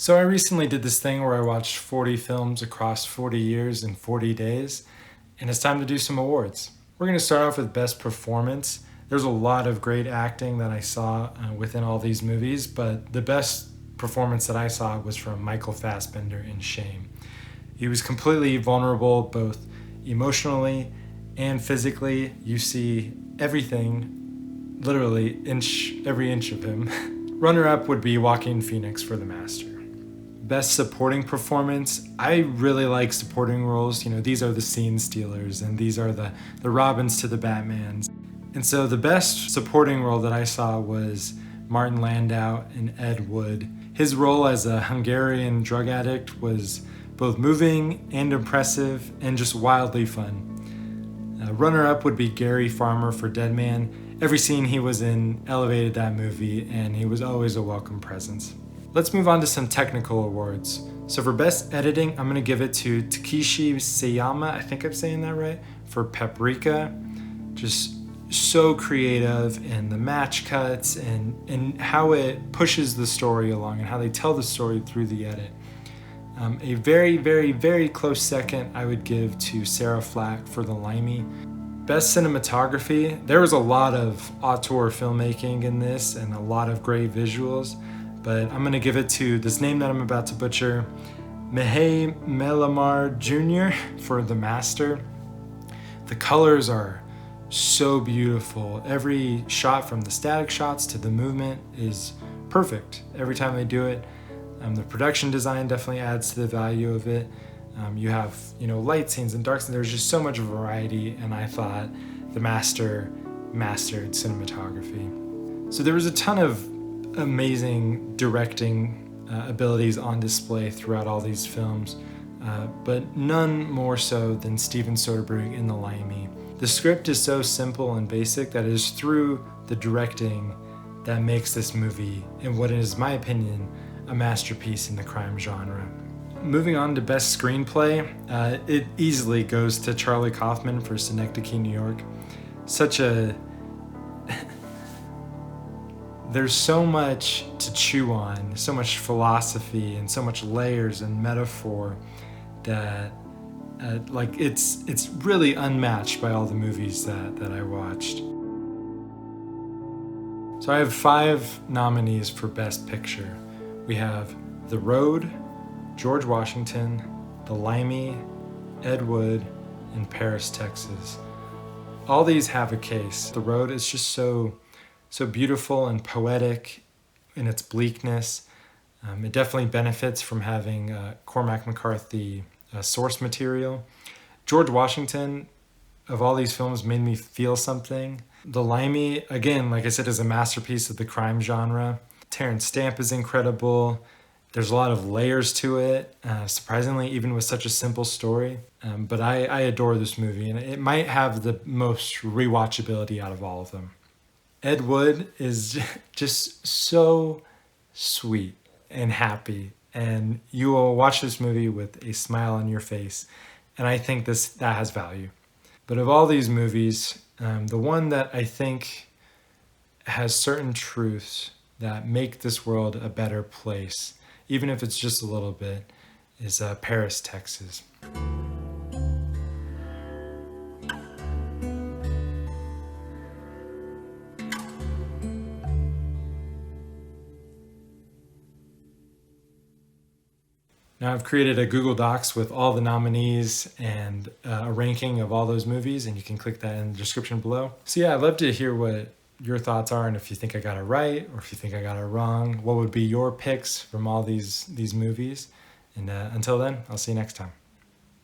So I recently did this thing where I watched 40 films across 40 years in 40 days, and it's time to do some awards. We're going to start off with Best Performance. There's a lot of great acting that I saw within all these movies, but the best performance that I saw was from Michael Fassbender in Shame. He was completely vulnerable, both emotionally and physically. You see everything, literally every inch of him. Runner-up would be Joaquin Phoenix for The Master. Best supporting performance, I really like supporting roles. These are the scene stealers, and these are the Robins to the Batmans. And so the best supporting role that I saw was Martin Landau in Ed Wood. His role as a Hungarian drug addict was both moving and impressive and just wildly fun. Runner-up would be Gary Farmer for Dead Man. Every scene he was in elevated that movie, and he was always a welcome presence. Let's move on to some technical awards. So for Best Editing, I'm going to give it to Takeshi Seiyama, I think I'm saying that right, for Paprika. Just so creative in the match cuts and how it pushes the story along and how they tell the story through the edit. A very, very, very close second I would give to Sarah Flack for The Limey. Best Cinematography, there was a lot of auteur filmmaking in this and a lot of great visuals, but I'm going to give it to this name that I'm about to butcher, Mihai Melamar Jr. for The Master. The colors are so beautiful. Every shot, from the static shots to the movement, is perfect every time they do it. The production design definitely adds to the value of it. You have, light scenes and dark scenes. There's just so much variety, and I thought The Master mastered cinematography. So there was a ton of amazing directing abilities on display throughout all these films, but none more so than Steven Soderbergh in The Limey. The script is so simple and basic that it is through the directing that makes this movie, in what is my opinion, a masterpiece in the crime genre. Moving on to Best Screenplay, it easily goes to Charlie Kaufman for Synecdoche, New York. There's so much to chew on, so much philosophy and so much layers and metaphor that it's really unmatched by all the movies that I watched. So I have 5 nominees for Best Picture. We have The Road, George Washington, The Limey, Ed Wood, and Paris, Texas. All these have a case. The Road is just so beautiful and poetic in its bleakness. It definitely benefits from having Cormac McCarthy source material. George Washington, of all these films, made me feel something. The Limey, again, like I said, is a masterpiece of the crime genre. Terrence Stamp is incredible. There's a lot of layers to it, surprisingly, even with such a simple story. But I adore this movie, and it might have the most rewatchability out of all of them. Ed Wood is just so sweet and happy, and you will watch this movie with a smile on your face, and I think that has value. But of all these movies, the one that I think has certain truths that make this world a better place, even if it's just a little bit, is Paris, Texas. Now I've created a Google Docs with all the nominees and a ranking of all those movies, and you can click that in the description below. So yeah, I'd love to hear what your thoughts are, and if you think I got it right or if you think I got it wrong. What would be your picks from all these movies? And until then, I'll see you next time.